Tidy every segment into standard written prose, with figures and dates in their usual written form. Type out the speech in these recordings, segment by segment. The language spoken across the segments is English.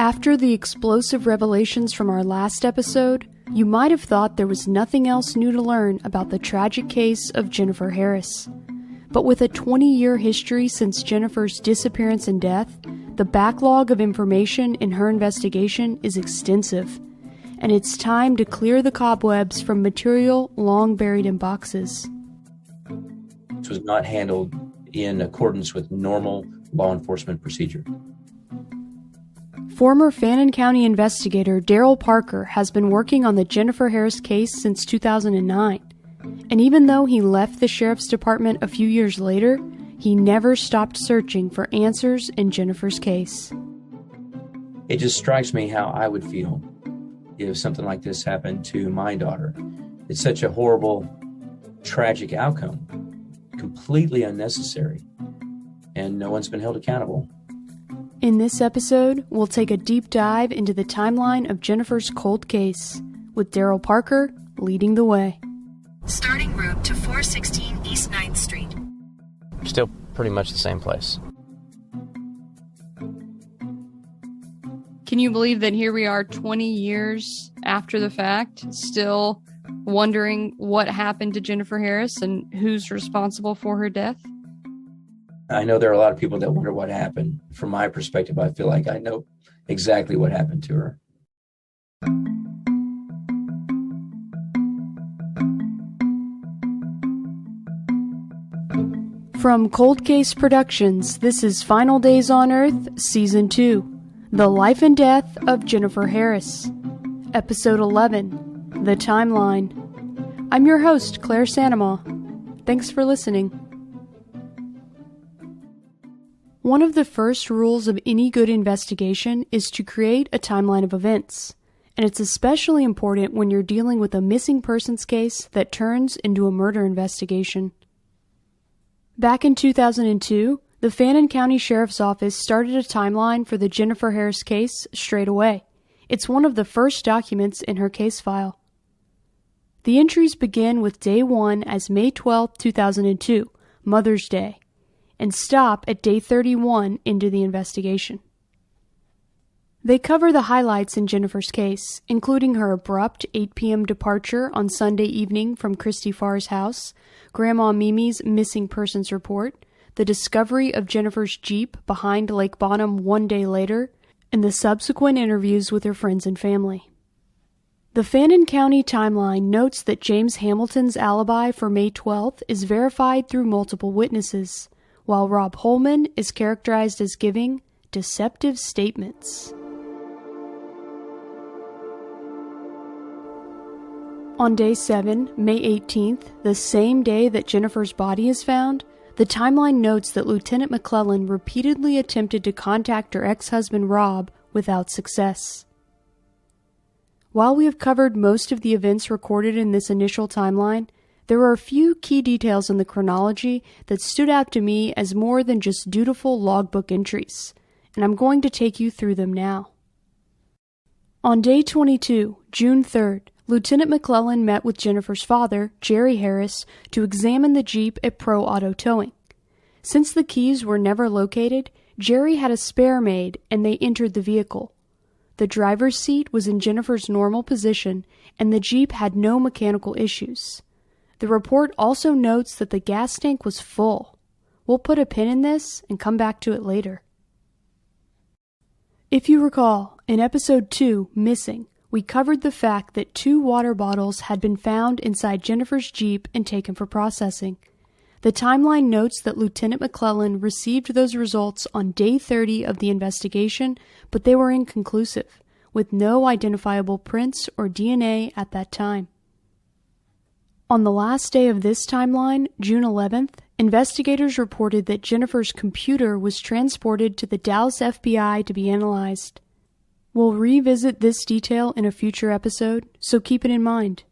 After the explosive revelations from our last episode, you might have thought there was nothing else new to learn about the tragic case of Jennifer Harris. But with a 20-year history since Jennifer's disappearance and death, the backlog of information in her investigation is extensive, and it's time to clear the cobwebs from material long buried in boxes. This was not handled in accordance with normal law enforcement procedure. Former Fannin County investigator Daryl Parker has been working on the Jennifer Harris case since 2009. And even though he left the sheriff's department a few years later, he never stopped searching for answers in Jennifer's case. It just strikes me how I would feel if something like this happened to my daughter. It's such a horrible, tragic outcome, completely unnecessary, and no one's been held accountable. In this episode, we'll take a deep dive into the timeline of Jennifer's cold case, with Daryl Parker leading the way. Starting route to 416 East 9th Street. Still pretty much the same place. Can you believe that here we are 20 years after the fact, still wondering what happened to Jennifer Harris and who's responsible for her death? I know there are a lot of people that wonder what happened. From my perspective, I feel like I know exactly what happened to her. From Cold Case Productions, this is Final Days on Earth, Season 2, The Life and Death of Jennifer Harris, Episode 11, The Timeline. I'm your host, Claire Sanamaw. Thanks for listening. One of the first rules of any good investigation is to create a timeline of events, and it's especially important when you're dealing with a missing persons case that turns into a murder investigation. Back in 2002, the Fannin County Sheriff's Office started a timeline for the Jennifer Harris case straight away. It's one of the first documents in her case file. The entries begin with Day 1 as May 12, 2002, Mother's Day, and stop at Day 31 into the investigation. They cover the highlights in Jennifer's case, including her abrupt 8 p.m. departure on Sunday evening from Christy Farr's house, Grandma Mimi's missing persons report, the discovery of Jennifer's Jeep behind Lake Bonham 1 day later, and the subsequent interviews with her friends and family. The Fannin County timeline notes that James Hamilton's alibi for May 12th is verified through multiple witnesses, while Rob Holman is characterized as giving deceptive statements. On Day 7, May 18th, the same day that Jennifer's body is found, the timeline notes that Lieutenant McClellan repeatedly attempted to contact her ex-husband Rob without success. While we have covered most of the events recorded in this initial timeline, there are a few key details in the chronology that stood out to me as more than just dutiful logbook entries, and I'm going to take you through them now. On Day 22, June 3rd, Lieutenant McClellan met with Jennifer's father, Jerry Harris, to examine the Jeep at Pro Auto Towing. Since the keys were never located, Jerry had a spare made and they entered the vehicle. The driver's seat was in Jennifer's normal position and the Jeep had no mechanical issues. The report also notes that the gas tank was full. We'll put a pin in this and come back to it later. If you recall, in Episode 2, Missing, we covered the fact that 2 water bottles had been found inside Jennifer's Jeep and taken for processing. The timeline notes that Lieutenant McClellan received those results on Day 30 of the investigation, but they were inconclusive, with no identifiable prints or DNA at that time. On the last day of this timeline, June 11th, investigators reported that Jennifer's computer was transported to the Dallas FBI to be analyzed. We'll revisit this detail in a future episode, so keep it in mind.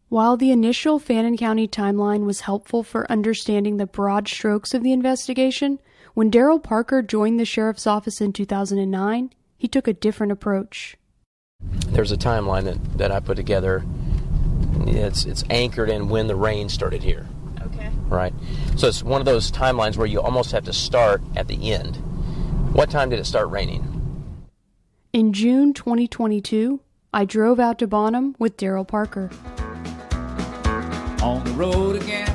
While the initial Fannin County timeline was helpful for understanding the broad strokes of the investigation, when Daryl Parker joined the sheriff's office in 2009, he took a different approach. There's a timeline that I put together. It's anchored in when the rain started here. Okay. Right? So it's one of those timelines where you almost have to start at the end. What time did it start raining? In June 2022, I drove out to Bonham with Daryl Parker. On the road again.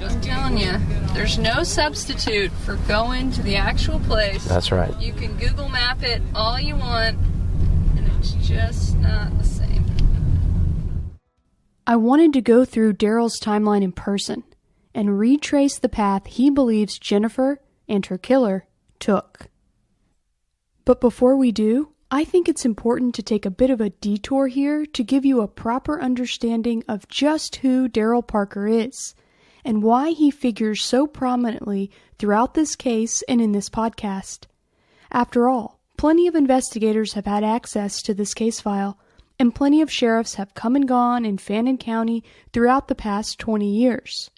I'm telling you, there's no substitute for going to the actual place. That's right. You can Google map it all you want, and it's just not the same. I wanted to go through Daryl's timeline in person and retrace the path he believes Jennifer and her killer took. But before we do, I think it's important to take a bit of a detour here to give you a proper understanding of just who Daryl Parker is and why he figures so prominently throughout this case and in this podcast. After all, plenty of investigators have had access to this case file, and plenty of sheriffs have come and gone in Fannin County throughout the past 20 years.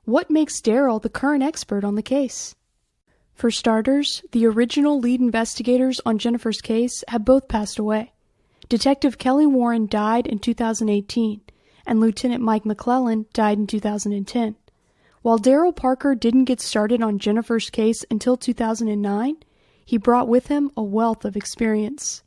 What makes Daryl the current expert on the case? For starters, the original lead investigators on Jennifer's case have both passed away. Detective Kelly Warren died in 2018, and Lieutenant Mike McClellan died in 2010. While Daryl Parker didn't get started on Jennifer's case until 2009, he brought with him a wealth of experience.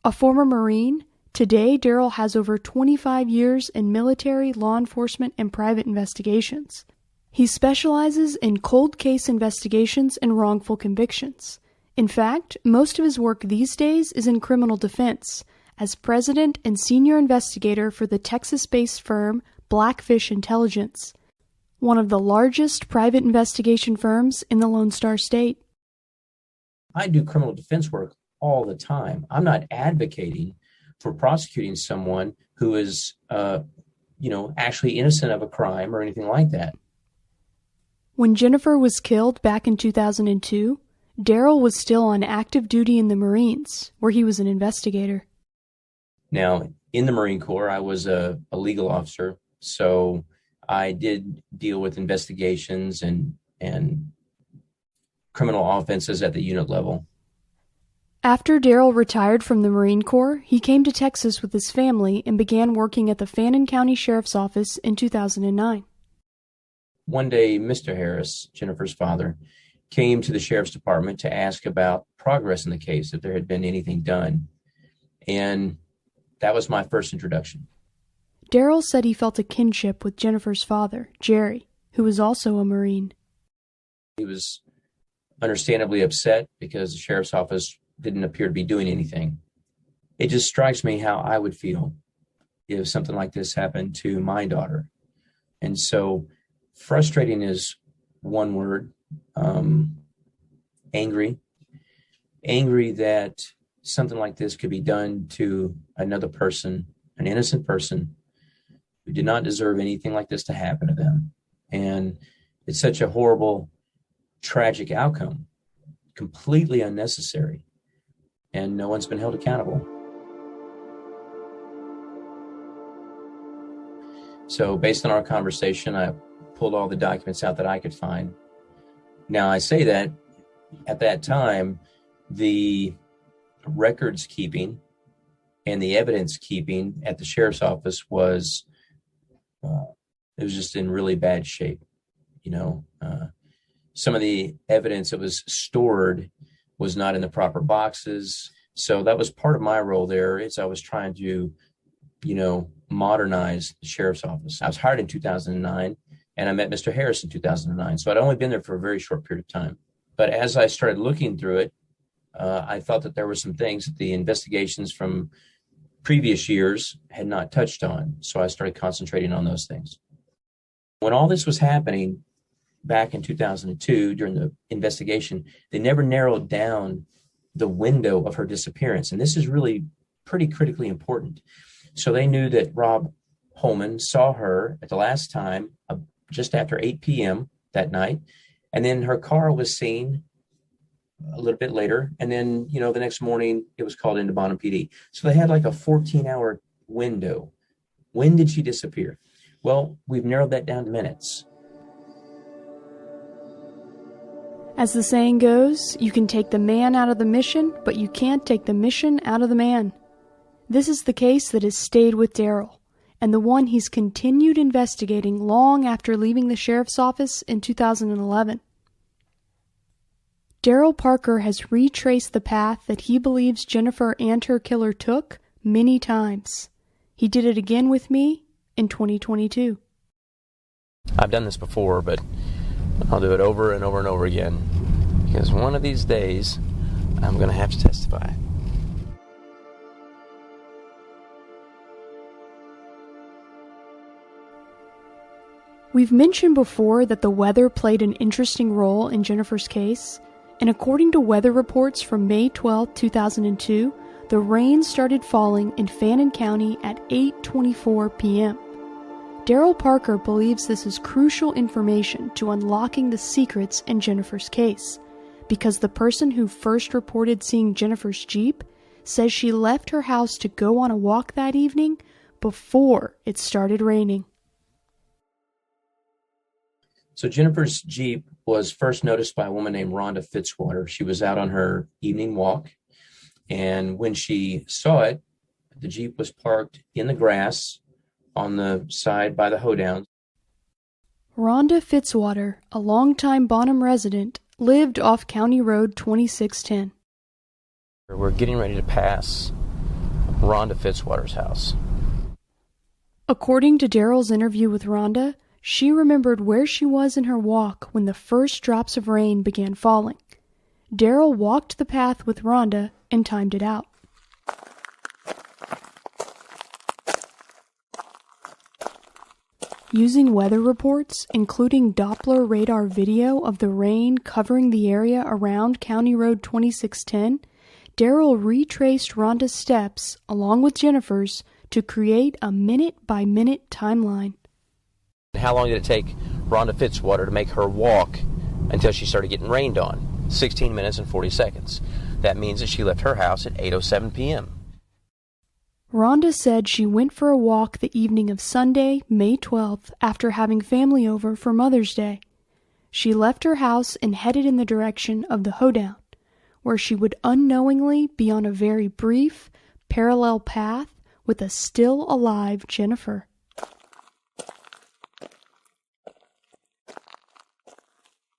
A former Marine, today Daryl has over 25 years in military, law enforcement, and private investigations. He specializes in cold case investigations and wrongful convictions. In fact, most of his work these days is in criminal defense, as president and senior investigator for the Texas-based firm Blackfish Intelligence, one of the largest private investigation firms in the Lone Star State. I do criminal defense work all the time. I'm not advocating for prosecuting someone who is, actually innocent of a crime or anything like that. When Jennifer was killed back in 2002, Daryl was still on active duty in the Marines, where he was an investigator. Now, in the Marine Corps, I was a legal officer, so I did deal with investigations and criminal offenses at the unit level. After Daryl retired from the Marine Corps, he came to Texas with his family and began working at the Fannin County Sheriff's Office in 2009. One day, Mr. Harris, Jennifer's father, came to the sheriff's department to ask about progress in the case, if there had been anything done. And that was my first introduction. Daryl said he felt a kinship with Jennifer's father, Jerry, who was also a Marine. He was understandably upset because the sheriff's office didn't appear to be doing anything. It just strikes me how I would feel if something like this happened to my daughter. And so frustrating is one word. Angry that something like this could be done to another person, an innocent person who did not deserve anything like this to happen to them. And it's such a horrible, tragic outcome, completely unnecessary, and no one's been held accountable. So based on our conversation, I pulled all the documents out that I could find. Now, I say that at that time, the records keeping and the evidence keeping at the sheriff's office was it was just in really bad shape. Some of the evidence that was stored was not in the proper boxes. So that was part of my role there. I was trying to, modernize the sheriff's office. I was hired in 2009, and I met Mr. Harris in 2009. So I'd only been there for a very short period of time. But as I started looking through it, I felt that there were some things that the investigations from previous years had not touched on. So I started concentrating on those things. When all this was happening back in 2002 during the investigation, they never narrowed down the window of her disappearance. And this is really pretty critically important. So they knew that Rob Holman saw her at the last time just after 8 p.m. that night. And then her car was seen a little bit later. And then, the next morning it was called into Bonham PD. So they had like a 14-hour window. When did she disappear? Well, we've narrowed that down to minutes. As the saying goes, you can take the man out of the mission, but you can't take the mission out of the man. This is the case that has stayed with Daryl, and the one he's continued investigating long after leaving the sheriff's office in 2011. Daryl Parker has retraced the path that he believes Jennifer and her killer took many times. He did it again with me in 2022. I've done this before, but I'll do it over and over and over again, because one of these days I'm going to have to testify. We've mentioned before that the weather played an interesting role in Jennifer's case, and according to weather reports from May 12, 2002, the rain started falling in Fannin County at 8:24 p.m. Daryl Parker believes this is crucial information to unlocking the secrets in Jennifer's case, because the person who first reported seeing Jennifer's Jeep says she left her house to go on a walk that evening before it started raining. So Jennifer's Jeep was first noticed by a woman named Rhonda Fitzwater. She was out on her evening walk, and when she saw it, the Jeep was parked in the grass on the side by the hoedown. Rhonda Fitzwater, a longtime Bonham resident, lived off County Road 2610. We're getting ready to pass Rhonda Fitzwater's house. According to Daryl's interview with Rhonda, she remembered where she was in her walk when the first drops of rain began falling. Daryl walked the path with Rhonda and timed it out. Using weather reports, including Doppler radar video of the rain covering the area around County Road 2610, Daryl retraced Rhonda's steps, along with Jennifer's, to create a minute-by-minute timeline. How long did it take Rhonda Fitzwater to make her walk until she started getting rained on? 16 minutes and 40 seconds. That means that she left her house at 8:07 p.m. Rhonda said she went for a walk the evening of Sunday, May 12th, after having family over for Mother's Day. She left her house and headed in the direction of the hoedown, where she would unknowingly be on a very brief, parallel path with a still alive Jennifer.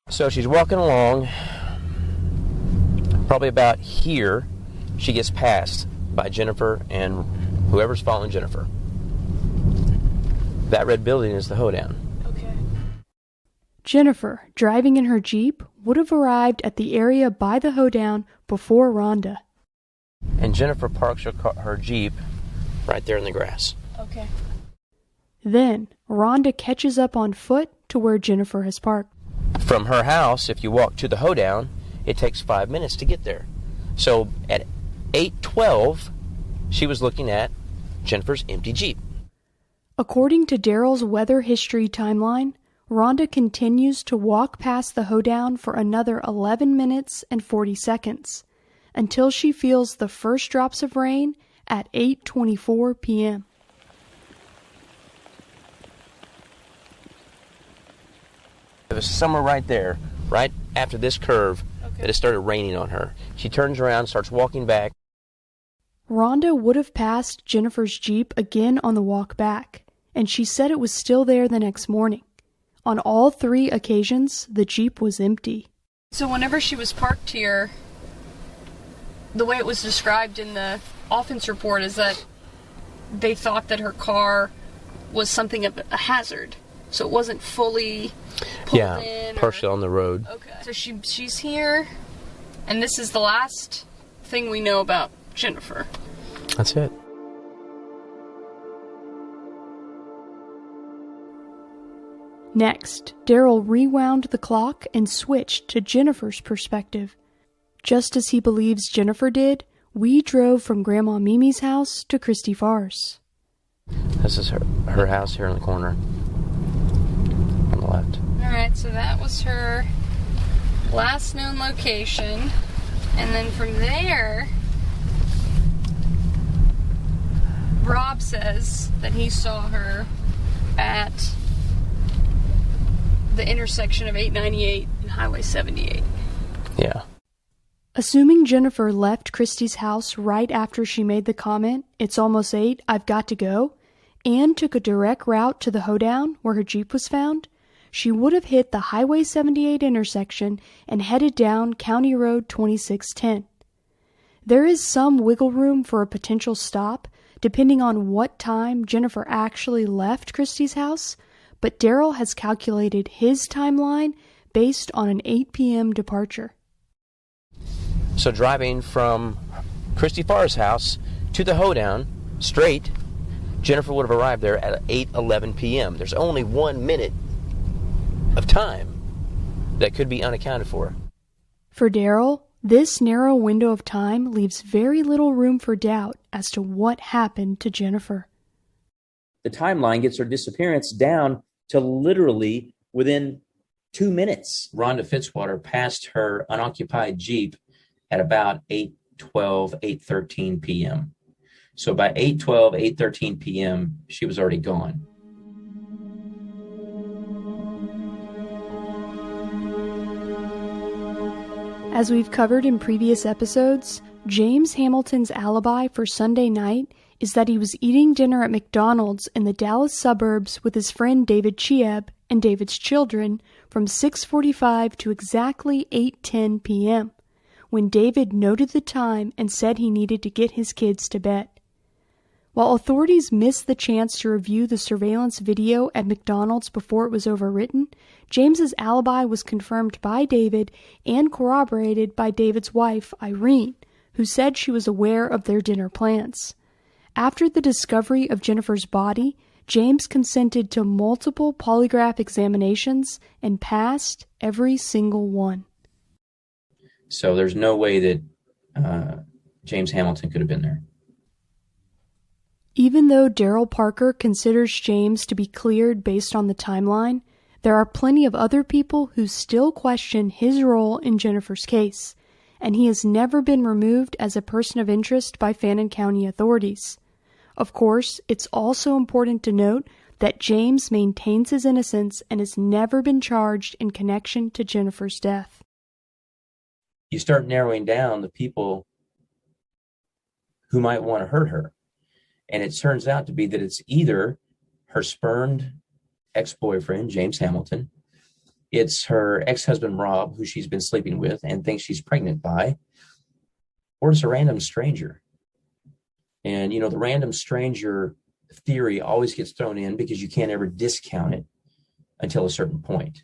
So she's walking along, probably about here, she gets passed by Jennifer and whoever's following Jennifer. That red building is the hoedown. Okay. Jennifer, driving in her Jeep, would have arrived at the area by the hoedown before Rhonda. And Jennifer parks her Jeep right there in the grass. Okay. Then, Rhonda catches up on foot to where Jennifer has parked. From her house, if you walk to the hoedown, it takes 5 minutes to get there. So at 8:12, she was looking at Jennifer's empty Jeep. According to Daryl's weather history timeline, Rhonda continues to walk past the hoedown for another 11 minutes and 40 seconds, until she feels the first drops of rain at 8:24 p.m. It was somewhere right there, right after this curve, that it started raining on her. She turns around, starts walking back. Rhonda would have passed Jennifer's Jeep again on the walk back, and she said it was still there the next morning. On all 3 occasions, the Jeep was empty. So whenever she was parked here, the way it was described in the offense report is that they thought that her car was something of a hazard. So it wasn't fully pulled in? Partially on the road. Okay. So she's here, and this is the last thing we know about Jennifer. That's it. Next, Daryl rewound the clock and switched to Jennifer's perspective. Just as he believes Jennifer did, we drove from Grandma Mimi's house to Christy Farr's. This is her house here in the corner. On the left. Alright, so that was her last known location. And then from there, Rob says that he saw her at the intersection of 898 and Highway 78. Yeah. Assuming Jennifer left Christy's house right after she made the comment, "It's almost 8, I've got to go," and took a direct route to the hoedown where her Jeep was found, she would have hit the Highway 78 intersection and headed down County Road 2610. There is some wiggle room for a potential stop, depending on what time Jennifer actually left Christy's house, but Daryl has calculated his timeline based on an 8 p.m. departure. So driving from Christy Farr's house to the hoedown straight, Jennifer would have arrived there at 8:11 p.m. There's only 1 minute of time that could be unaccounted for. For Daryl, this narrow window of time leaves very little room for doubt as to what happened to Jennifer. The timeline gets her disappearance down to literally within 2 minutes. Rhonda Fitzwater passed her unoccupied Jeep at about 8:12, 8:13 p.m. So by 8:12, 8:13 p.m., she was already gone. As we've covered in previous episodes, James Hamilton's alibi for Sunday night is that he was eating dinner at McDonald's in the Dallas suburbs with his friend David Chieb and David's children from 6:45 to exactly 8:10 p.m., when David noted the time and said he needed to get his kids to bed. While authorities missed the chance to review the surveillance video at McDonald's before it was overwritten, James's alibi was confirmed by David and corroborated by David's wife, Irene, who said she was aware of their dinner plans. After the discovery of Jennifer's body, James consented to multiple polygraph examinations and passed every single one. So there's no way that James Hamilton could have been there. Even though Daryl Parker considers James to be cleared based on the timeline, there are plenty of other people who still question his role in Jennifer's case, and he has never been removed as a person of interest by Fannin County authorities. Of course, it's also important to note that James maintains his innocence and has never been charged in connection to Jennifer's death. You start narrowing down the people who might want to hurt her. And it turns out to be that it's either her spurned ex-boyfriend, James Hamilton, it's her ex-husband, Rob, who she's been sleeping with and thinks she's pregnant by, or it's a random stranger. And, the random stranger theory always gets thrown in because you can't ever discount it until a certain point.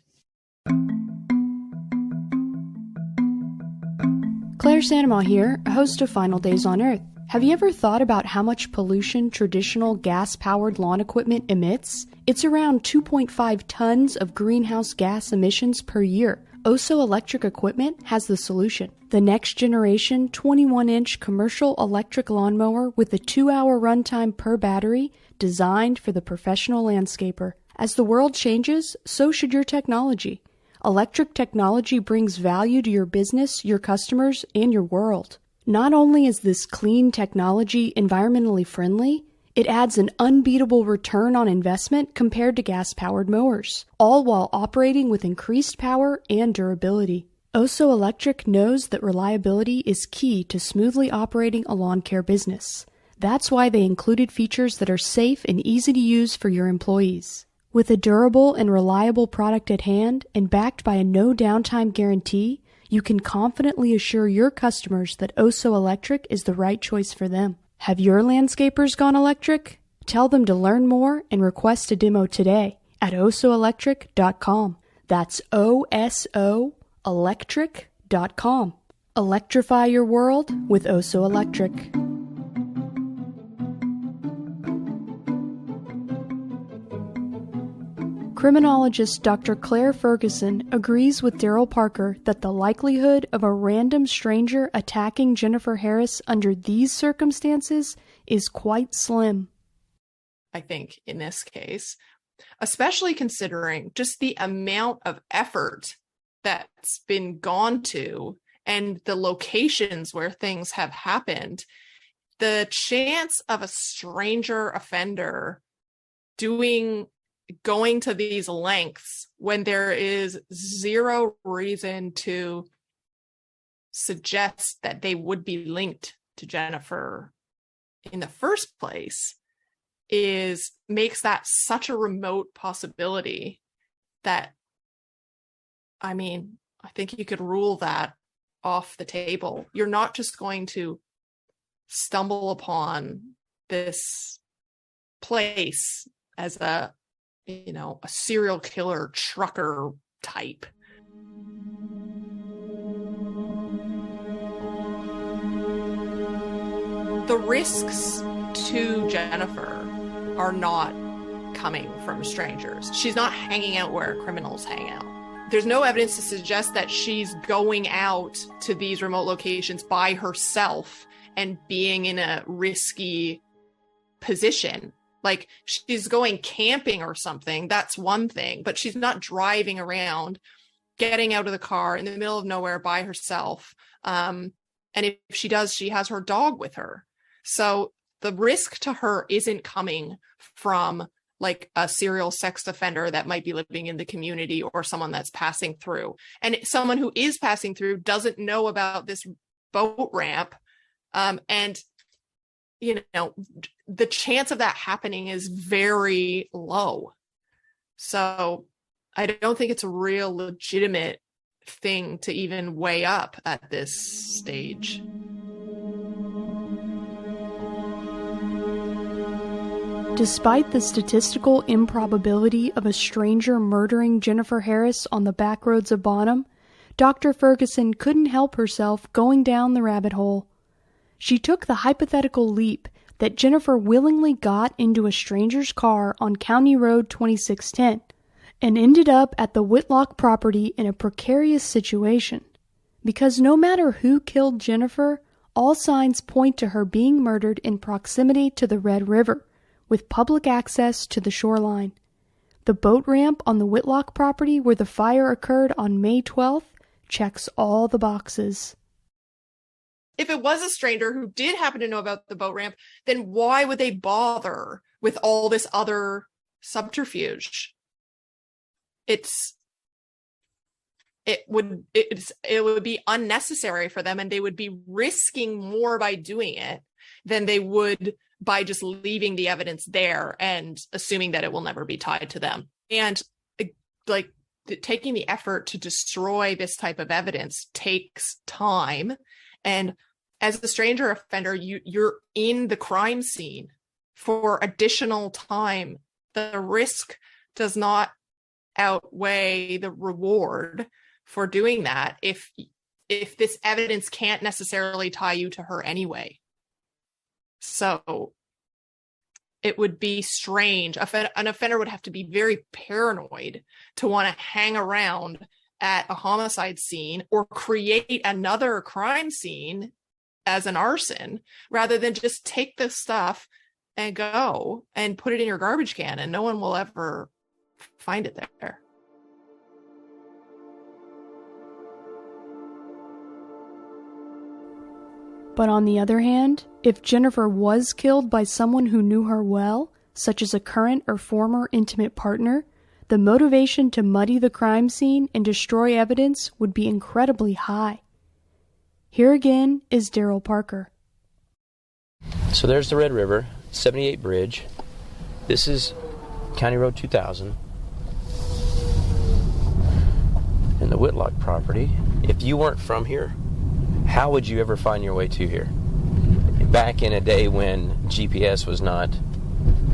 Claire Sanamaw here, host of Final Days on Earth. Have you ever thought about how much pollution traditional gas-powered lawn equipment emits? It's around 2.5 tons of greenhouse gas emissions per year. Oso Electric Equipment has the solution. The next generation 21-inch commercial electric lawnmower with a 2-hour runtime per battery, designed for the professional landscaper. As the world changes, so should your technology. Electric technology brings value to your business, your customers, and your world. Not only is this clean technology environmentally friendly, it adds an unbeatable return on investment compared to gas-powered mowers, all while operating with increased power and durability. Oso Electric knows that reliability is key to smoothly operating a lawn care business. That's why they included features that are safe and easy to use for your employees. With a durable and reliable product at hand and backed by a no downtime guarantee, you can confidently assure your customers that Oso Electric is the right choice for them. Have your landscapers gone electric? Tell them to learn more and request a demo today at osoelectric.com. That's OSO electric.com. Electrify your world with Oso Electric. Criminologist Dr. Claire Ferguson agrees with Daryl Parker that the likelihood of a random stranger attacking Jennifer Harris under these circumstances is quite slim. I think in this case, especially considering just the amount of effort that's been gone to and the locations where things have happened, the chance of a stranger offender going to these lengths when there is zero reason to suggest that they would be linked to Jennifer in the first place makes that such a remote possibility that I mean, I think you could rule that off the table. You're not just going to stumble upon this place as a serial killer trucker type. The risks to Jennifer are not coming from strangers. She's not hanging out where criminals hang out. There's no evidence to suggest that she's going out to these remote locations by herself and being in a risky position. Like, she's going camping or something, that's one thing, but she's not driving around, getting out of the car in the middle of nowhere by herself. And if she does, she has her dog with her. So the risk to her isn't coming from like a serial sex offender that might be living in the community or someone that's passing through. And someone who is passing through doesn't know about this boat ramp. And the chance of that happening is very low. So I don't think it's a real legitimate thing to even weigh up at this stage. Despite the statistical improbability of a stranger murdering Jennifer Harris on the back roads of Bonham, Dr. Ferguson couldn't help herself going down the rabbit hole. She took the hypothetical leap that Jennifer willingly got into a stranger's car on County Road 2610 and ended up at the Whitlock property in a precarious situation. Because no matter who killed Jennifer, all signs point to her being murdered in proximity to the Red River, with public access to the shoreline. The boat ramp on the Whitlock property where the fire occurred on May 12th checks all the boxes. If it was a stranger who did happen to know about the boat ramp, then why would they bother with all this other subterfuge? It would be unnecessary for them, and they would be risking more by doing it than they would by just leaving the evidence there and assuming that it will never be tied to them. And like taking the effort to destroy this type of evidence takes time. And as a stranger offender, you're in the crime scene for additional time. The risk does not outweigh the reward for doing that if this evidence can't necessarily tie you to her anyway. So it would be strange. An offender would have to be very paranoid to want to hang around at a homicide scene or create another crime scene as an arson, rather than just take the stuff and go and put it in your garbage can and no one will ever find it there. But on the other hand, if Jennifer was killed by someone who knew her well, such as a current or former intimate partner, the motivation to muddy the crime scene and destroy evidence would be incredibly high. Here again is Daryl Parker. So there's the Red River, 78 Bridge. This is County Road 2000. And the Whitlock property. If you weren't from here, how would you ever find your way to here? Back in a day when GPS was not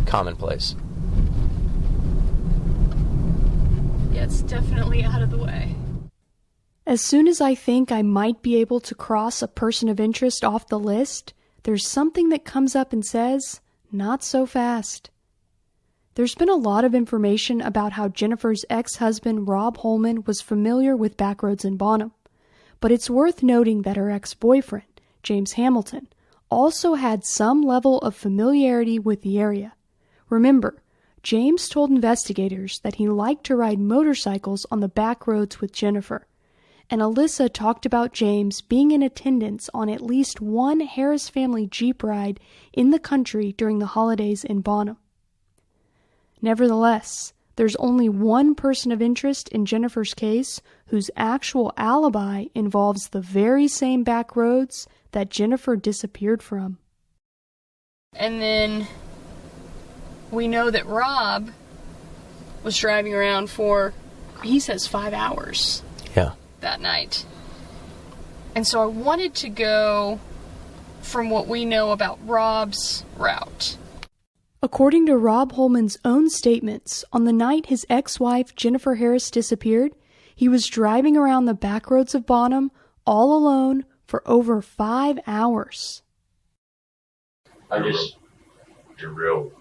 commonplace. Yeah, it's definitely out of the way. As soon as I think I might be able to cross a person of interest off the list, there's something that comes up and says, not so fast. There's been a lot of information about how Jennifer's ex-husband Rob Holman was familiar with backroads in Bonham, but it's worth noting that her ex-boyfriend, James Hamilton, also had some level of familiarity with the area. Remember, James told investigators that he liked to ride motorcycles on the back roads with Jennifer, and Alyssa talked about James being in attendance on at least one Harris family Jeep ride in the country during the holidays in Bonham. Nevertheless, there's only one person of interest in Jennifer's case whose actual alibi involves the very same back roads that Jennifer disappeared from. And then we know that Rob was driving around for, he says, 5 hours. that night. And so I wanted to go from what we know about Rob's route. According to Rob Holman's own statements, on the night his ex-wife Jennifer Harris disappeared, he was driving around the back roads of Bonham all alone for over 5 hours. I'm just real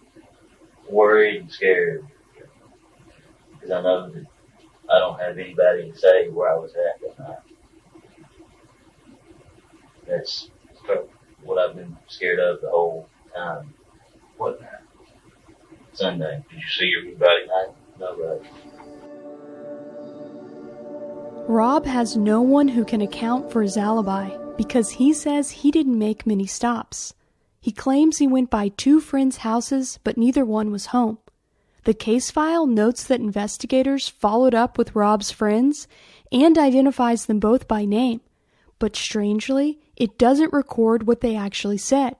worried and scared because I know that I don't have anybody to say where I was at that night. That's what I've been scared of the whole time. What? Sunday. Did you see everybody night? Nobody. Rob has no one who can account for his alibi because he says he didn't make many stops. He claims he went by 2 friends' houses, but neither one was home. The case file notes that investigators followed up with Rob's friends and identifies them both by name, but strangely, it doesn't record what they actually said.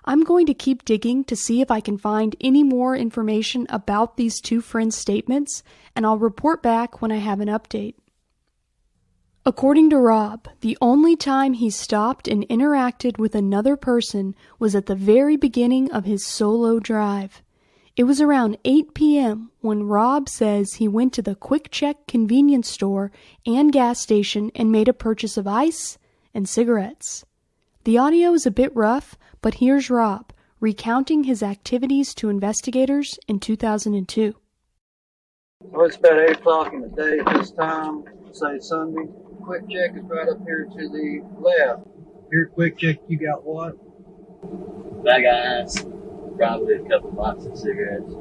I'm going to keep digging to see if I can find any more information about these 2 friends' statements, and I'll report back when I have an update. According to Rob, the only time he stopped and interacted with another person was at the very beginning of his solo drive. It was around 8 p.m. when Rob says he went to the Quick Check convenience store and gas station and made a purchase of ice and cigarettes. The audio is a bit rough, but here's Rob recounting his activities to investigators in 2002. Well, it's about 8 o'clock in the day at this time, say Sunday. Quick Check is right up here to the left. Here, Quick Check, you got what? Bag of ice, probably a couple boxes of cigarettes.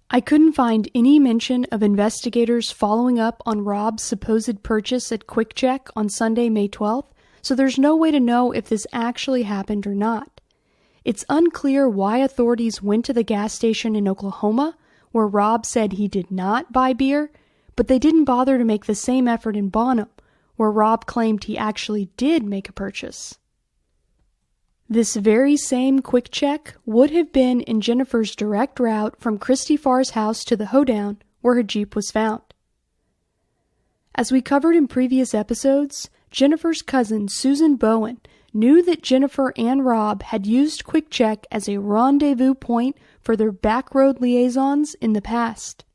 I couldn't find any mention of investigators following up on Rob's supposed purchase at Quick Check on Sunday, May 12th, so there's no way to know if this actually happened or not. It's unclear why authorities went to the gas station in Oklahoma, where Rob said he did not buy beer, but they didn't bother to make the same effort in Bonham, where Rob claimed he actually did make a purchase. This very same Quick Check would have been in Jennifer's direct route from Christy Farr's house to the hoedown where her Jeep was found. As we covered in previous episodes, Jennifer's cousin Susan Bowen knew that Jennifer and Rob had used Quick Check as a rendezvous point for their backroad liaisons in the past.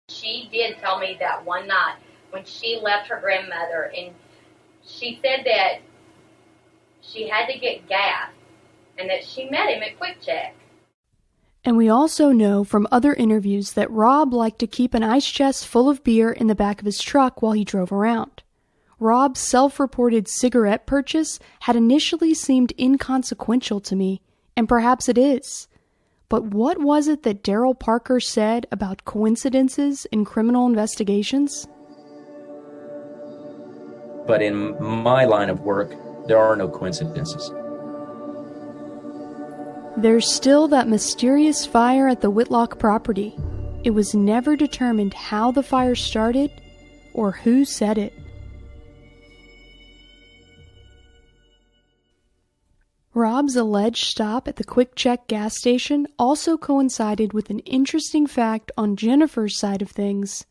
She did tell me that one night when she left her grandmother, and she said that she had to get gas and that she met him at Quick Check. And we also know from other interviews that Rob liked to keep an ice chest full of beer in the back of his truck while he drove around. Rob's self-reported cigarette purchase had initially seemed inconsequential to me, and perhaps it is. But what was it that Daryl Parker said about coincidences in criminal investigations? But in my line of work, there are no coincidences. There's still that mysterious fire at the Whitlock property. It was never determined how the fire started or who set it. Rob's alleged stop at the Quick Check gas station also coincided with an interesting fact on Jennifer's side of things.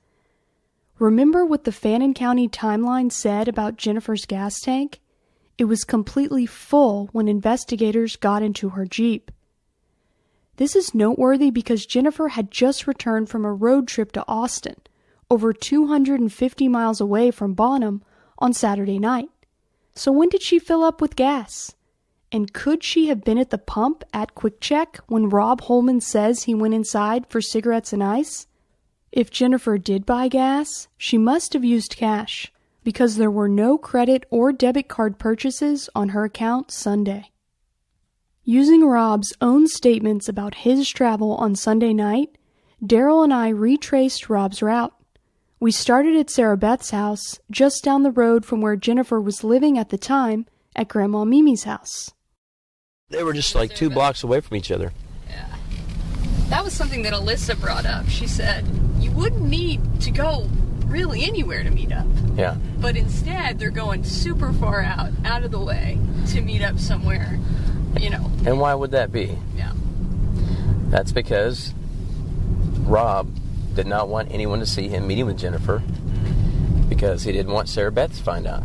Remember what the Fannin County timeline said about Jennifer's gas tank? It was completely full when investigators got into her Jeep. This is noteworthy because Jennifer had just returned from a road trip to Austin, over 250 miles away from Bonham, on Saturday night. So when did she fill up with gas? And could she have been at the pump at Quick Check when Rob Holman says he went inside for cigarettes and ice? If Jennifer did buy gas, she must have used cash, because there were no credit or debit card purchases on her account Sunday. Using Rob's own statements about his travel on Sunday night, Daryl and I retraced Rob's route. We started at Sarah Beth's house, just down the road from where Jennifer was living at the time, at Grandma Mimi's house. They were just like 2 blocks away from each other. Yeah. That was something that Alyssa brought up. She said, you wouldn't need to go really anywhere to meet up. Yeah. But instead, they're going super far out of the way to meet up somewhere, you know. And why would that be? Yeah. That's because Rob did not want anyone to see him meeting with Jennifer. because he didn't want Sarah Beth to find out.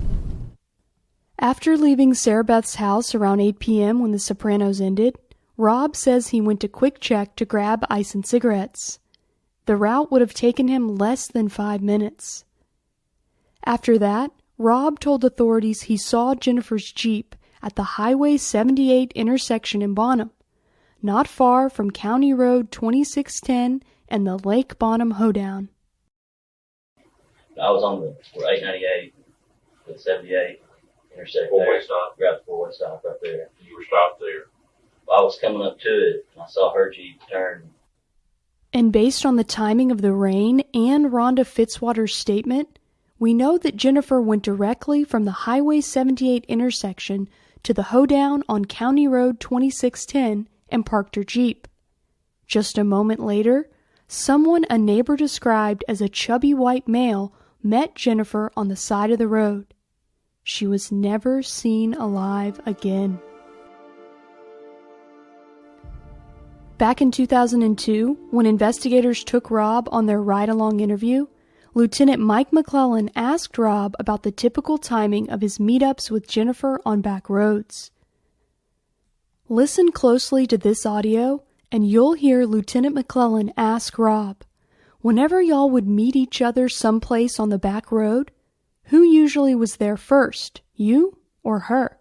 After leaving Sarah Beth's house around 8 p.m. when The Sopranos ended, Rob says he went to Quick Check to grab ice and cigarettes. The route would have taken him less than 5 minutes. After that, Rob told authorities he saw Jennifer's Jeep at the Highway 78 intersection in Bonham, not far from County Road 2610 and the Lake Bonham hoedown. I was on the 898, the 78 intersection. Four-way stop. Right, the four-way stop right there. You were stopped there. I was coming up to it, and I saw her Jeep turn. And based on the timing of the rain and Rhonda Fitzwater's statement, we know that Jennifer went directly from the Highway 78 intersection to the hoedown on County Road 2610 and parked her Jeep. Just a moment later, someone a neighbor described as a chubby white male met Jennifer on the side of the road. She was never seen alive again. Back in 2002, when investigators took Rob on their ride-along interview, Lieutenant Mike McClellan asked Rob about the typical timing of his meetups with Jennifer on back roads. Listen closely to this audio, and you'll hear Lieutenant McClellan ask Rob, whenever y'all would meet each other someplace on the back road, who usually was there first, you or her?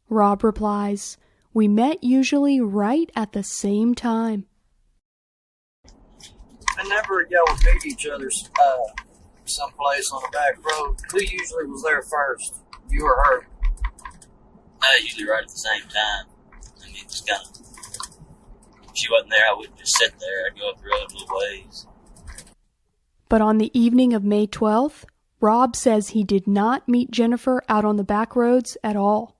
Rob replies, "We met usually right at the same time." Whenever y'all would meet each other someplace on the back road, who usually was there first, you or her? Usually right at the same time. I mean, just kind of, if she wasn't there, I wouldn't just sit there. I'd go up the road a little ways. But on the evening of May 12th, Rob says he did not meet Jennifer out on the back roads at all.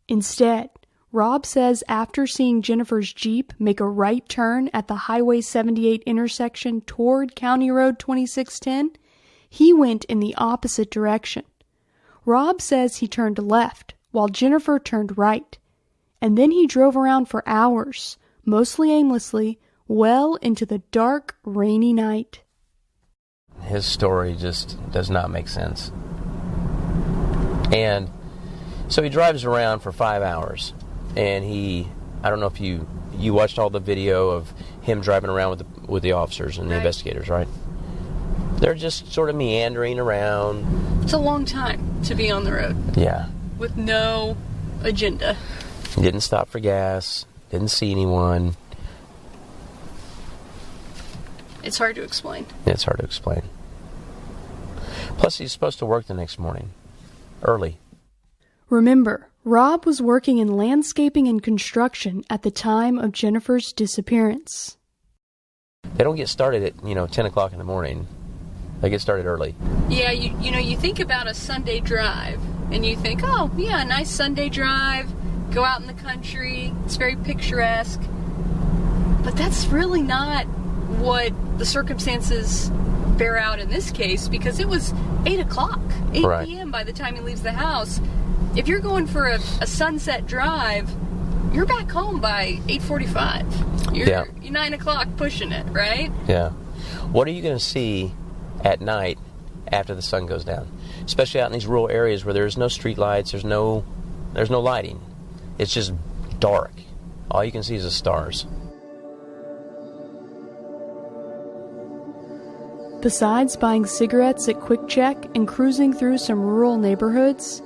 Instead, Rob says after seeing Jennifer's Jeep make a right turn at the Highway 78 intersection toward County Road 2610, he went in the opposite direction. Rob says he turned left while Jennifer turned right, and then he drove around for hours, mostly aimlessly, well into the dark, rainy night. His story just does not make sense. And so he drives around for 5 hours. And I don't know if you watched all the video of him driving around with the officers and the investigators, right? They're just sort of meandering around. It's a long time to be on the road. Yeah. With no agenda. Didn't stop for gas. Didn't see anyone. It's hard to explain. It's hard to explain. Plus, he's supposed to work the next morning. Early. Remember, Rob was working in landscaping and construction at the time of Jennifer's disappearance. They don't get started at, 10 o'clock in the morning. They get started early. Yeah, you think about a Sunday drive, and you think, oh, yeah, a nice Sunday drive, go out in the country, it's very picturesque. But that's really not what the circumstances bear out in this case, because it was 8 o'clock, 8 Right. p.m. by the time he leaves the house. If you're going for a sunset drive, you're back home by 8:45. You're 9 o'clock pushing it, right? Yeah. What are you going to see at night after the sun goes down? Especially out in these rural areas where there's no street lights, there's no lighting. It's just dark. All you can see is the stars. Besides buying cigarettes at Quick Check and cruising through some rural neighborhoods,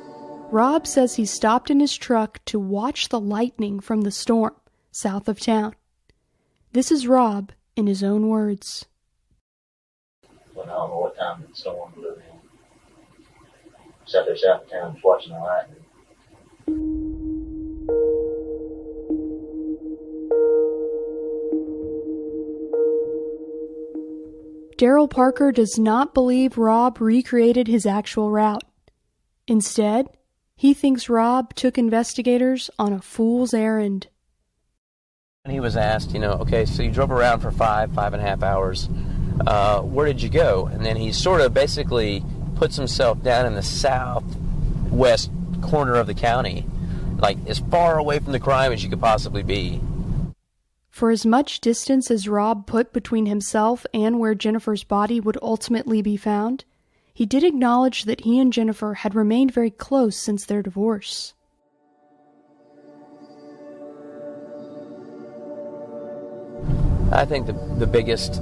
Rob says he stopped in his truck to watch the lightning from the storm south of town. This is Rob in his own words. Well, I don't know what time the storm blew in. Sat there south of town just watching the lightning. Daryl Parker does not believe Rob recreated his actual route. Instead, he thinks Rob took investigators on a fool's errand. And he was asked, okay, so you drove around for 5.5 hours. Where did you go? And then he sort of basically puts himself down in the southwest corner of the county, like as far away from the crime as you could possibly be. For as much distance as Rob put between himself and where Jennifer's body would ultimately be found, he did acknowledge that he and Jennifer had remained very close since their divorce. I think the biggest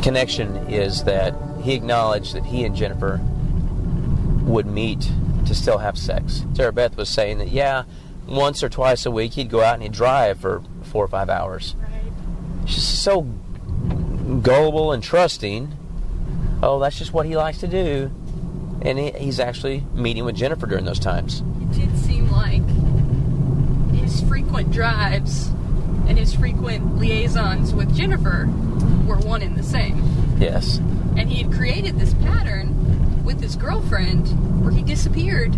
connection is that he acknowledged that he and Jennifer would meet to still have sex. Sarah Beth was saying that, yeah, once or twice a week he'd go out and he'd drive for 4 or 5 hours. Right. She's so gullible and trusting. Oh, that's just what he likes to do. And he's actually meeting with Jennifer during those times. It did seem like his frequent drives and his frequent liaisons with Jennifer were one and the same. Yes. And he had created this pattern with his girlfriend where he disappeared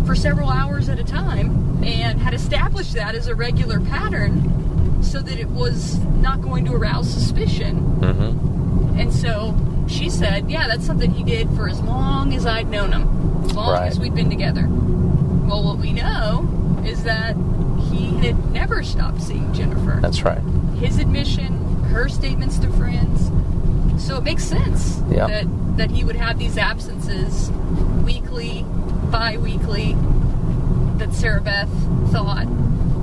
for several hours at a time and had established that as a regular pattern so that it was not going to arouse suspicion. Mm-hmm. And so she said, yeah, that's something he did for as long as I'd known him, as long as we'd been together. Well, what we know is that he had never stopped seeing Jennifer. That's right. His admission, her statements to friends. So it makes sense that he would have these absences weekly, bi-weekly, that Sarah Beth thought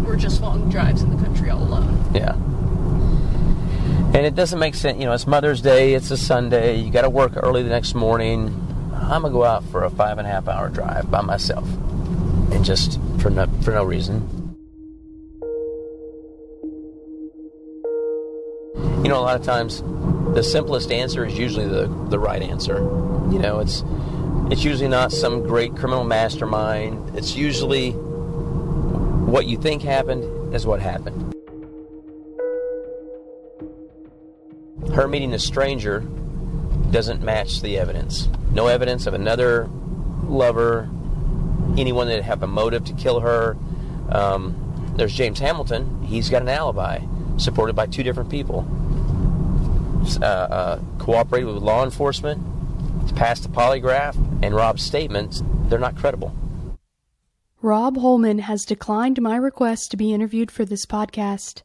were just long drives in the country all alone. Yeah. And it doesn't make sense. You know, it's Mother's Day, it's a Sunday, you got to work early the next morning. I'm going to go out for a 5.5 hour drive by myself. And just for no reason. You know, a lot of times the simplest answer is usually the right answer. You know, it's usually not some great criminal mastermind. It's usually what you think happened is what happened. Her meeting a stranger doesn't match the evidence. No evidence of another lover, anyone that have a motive to kill her. There's James Hamilton. He's got an alibi supported by 2 different people. Cooperated with law enforcement, passed the polygraph, and Rob's statements, they're not credible. Rob Holman has declined my request to be interviewed for this podcast.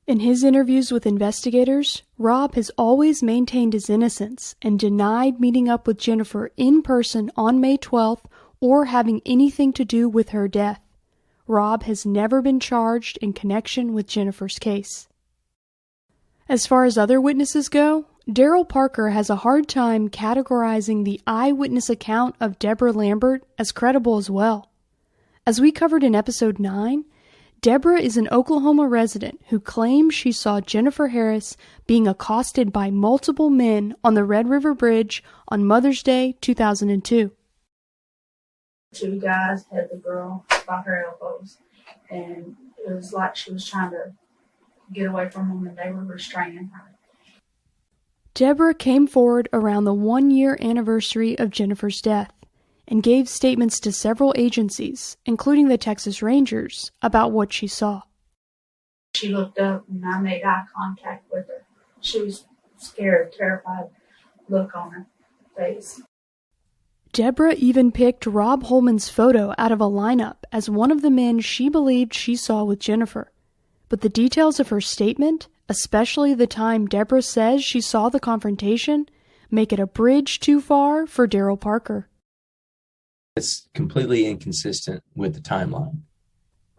In his interviews with investigators, Rob has always maintained his innocence and denied meeting up with Jennifer in person on May 12th or having anything to do with her death. Rob has never been charged in connection with Jennifer's case. As far as other witnesses go, Daryl Parker has a hard time categorizing the eyewitness account of Deborah Lambert as credible as well. As we covered in episode 9, Deborah is an Oklahoma resident who claims she saw Jennifer Harris being accosted by multiple men on the Red River Bridge on Mother's Day 2002. 2 guys had the girl by her elbows, and it was like she was trying to get away from them and they were restraining her. Deborah came forward around the 1-year anniversary of Jennifer's death and gave statements to several agencies, including the Texas Rangers, about what she saw. She looked up and I made eye contact with her. She was scared, terrified look on her face. Deborah even picked Rob Holman's photo out of a lineup as one of the men she believed she saw with Jennifer. But the details of her statement, especially the time Deborah says she saw the confrontation, make it a bridge too far for Daryl Parker. It's completely inconsistent with the timeline.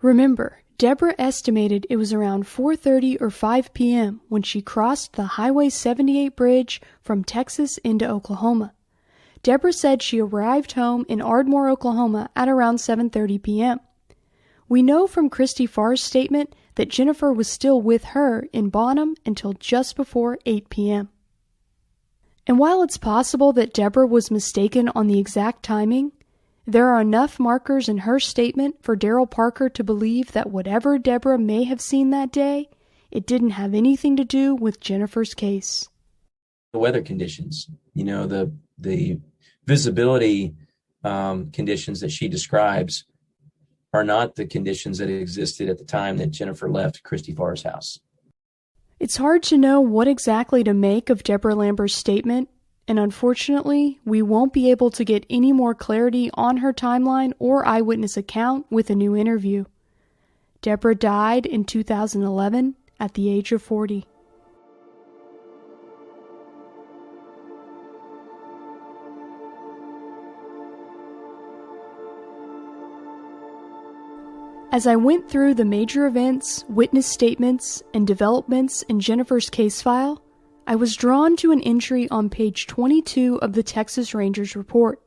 Remember, Deborah estimated it was around 4:30 or 5 p.m. when she crossed the Highway 78 bridge from Texas into Oklahoma. Deborah said she arrived home in Ardmore, Oklahoma at around 7:30 p.m. We know from Christy Farr's statement that Jennifer was still with her in Bonham until just before 8 p.m. And while it's possible that Deborah was mistaken on the exact timing, there are enough markers in her statement for Daryl Parker to believe that whatever Deborah may have seen that day, it didn't have anything to do with Jennifer's case. The weather conditions, the visibility conditions that she describes are not the conditions that existed at the time that Jennifer left Christy Farr's house. It's hard to know what exactly to make of Deborah Lambert's statement, and unfortunately, we won't be able to get any more clarity on her timeline or eyewitness account with a new interview. Deborah died in 2011 at the age of 40. As I went through the major events, witness statements, and developments in Jennifer's case file, I was drawn to an entry on page 22 of the Texas Rangers report.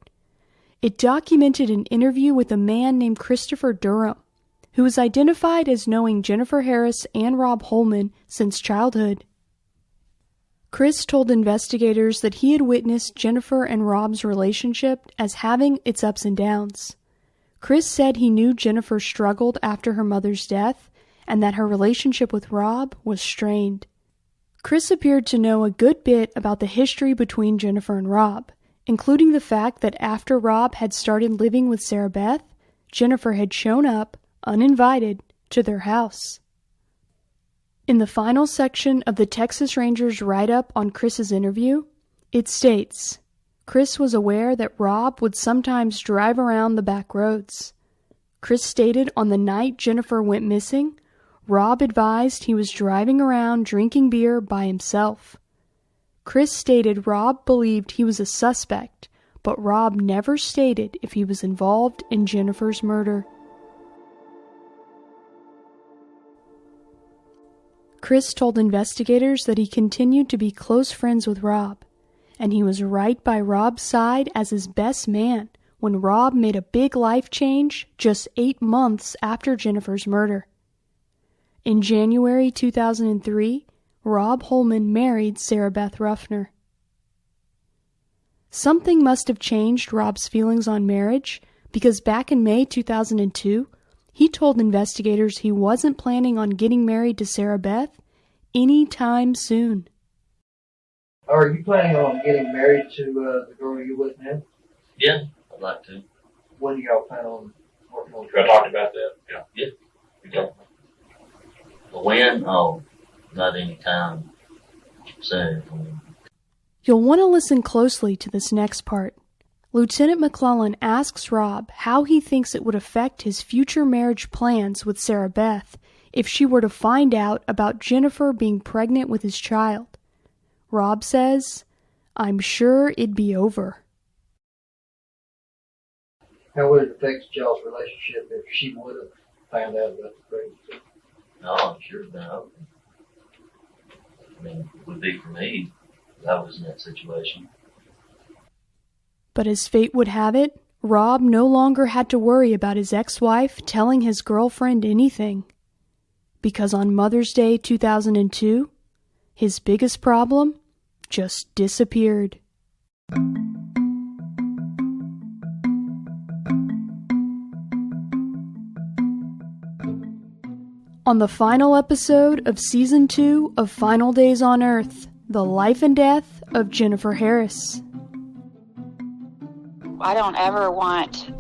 It documented an interview with a man named Christopher Durham, who was identified as knowing Jennifer Harris and Rob Holman since childhood. Chris told investigators that he had witnessed Jennifer and Rob's relationship as having its ups and downs. Chris said he knew Jennifer struggled after her mother's death and that her relationship with Rob was strained. Chris appeared to know a good bit about the history between Jennifer and Rob, including the fact that after Rob had started living with Sarah Beth, Jennifer had shown up, uninvited, to their house. In the final section of the Texas Rangers write-up on Chris's interview, it states, Chris was aware that Rob would sometimes drive around the back roads. Chris stated on the night Jennifer went missing, Rob advised he was driving around drinking beer by himself. Chris stated Rob believed he was a suspect, but Rob never stated if he was involved in Jennifer's murder. Chris told investigators that he continued to be close friends with Rob, and he was right by Rob's side as his best man when Rob made a big life change just 8 months after Jennifer's murder. In January 2003, Rob Holman married Sarah Beth Ruffner. Something must have changed Rob's feelings on marriage, because back in May 2002, he told investigators he wasn't planning on getting married to Sarah Beth anytime soon. Are you planning on getting married to the girl you're with now? Yeah, I'd like to. When do y'all plan on working on I talked about that, yeah. Yeah, we got. But when? Oh, not any time soon. You'll want to listen closely to this next part. Lieutenant McClellan asks Rob how he thinks it would affect his future marriage plans with Sarah Beth if she were to find out about Jennifer being pregnant with his child. Rob says, I'm sure it'd be over. How would it affect y'all's relationship if she would have found out about the pregnancy? No, I'm sure no. I mean, it would be for me if I was in that situation. But as fate would have it, Rob no longer had to worry about his ex-wife telling his girlfriend anything. Because on Mother's Day 2002, his biggest problem just disappeared. On the final episode of Season 2 of Final Days on Earth, the life and death of Jennifer Harris. I don't ever want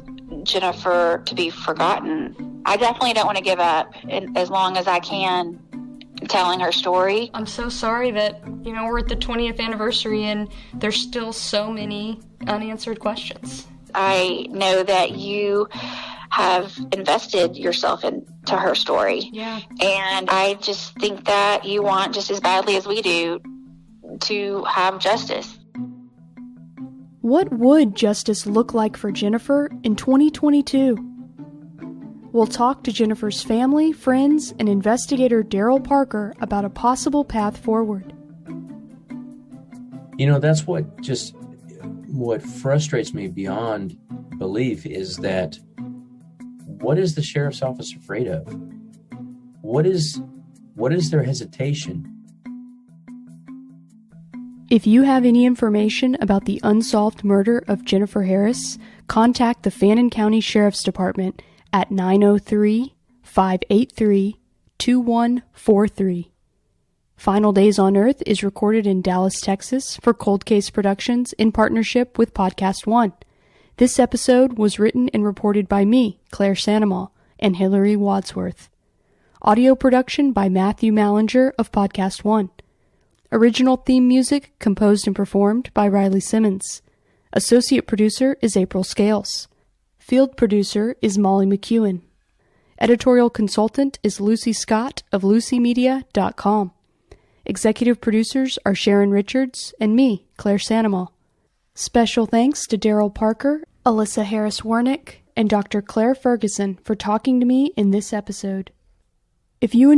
Jennifer to be forgotten. I definitely don't want to give up as long as I can telling her story. I'm so sorry that, we're at the 20th anniversary and there's still so many unanswered questions. I know that you have invested yourself into her story. Yeah. And I just think that you want just as badly as we do to have justice. What would justice look like for Jennifer in 2022? We'll talk to Jennifer's family, friends, and investigator Daryl Parker about a possible path forward. That's what frustrates me beyond belief is that what is the sheriff's office afraid of? What is their hesitation? If you have any information about the unsolved murder of Jennifer Harris, contact the Fannin County Sheriff's Department at 903-583-2143. Final Days on Earth is recorded in Dallas, Texas for Cold Case Productions in partnership with Podcast One. This episode was written and reported by me, Claire Sandomal, and Hillary Wadsworth. Audio production by Matthew Mallinger of Podcast One. Original theme music composed and performed by Riley Simmons. Associate producer is April Scales. Field producer is Molly McEwen. Editorial consultant is Lucy Scott of LucyMedia.com. Executive producers are Sharon Richards and me, Claire Sandomal. Special thanks to Daryl Parker, Alyssa Harris-Warnick, and Dr. Claire Ferguson for talking to me in this episode. If you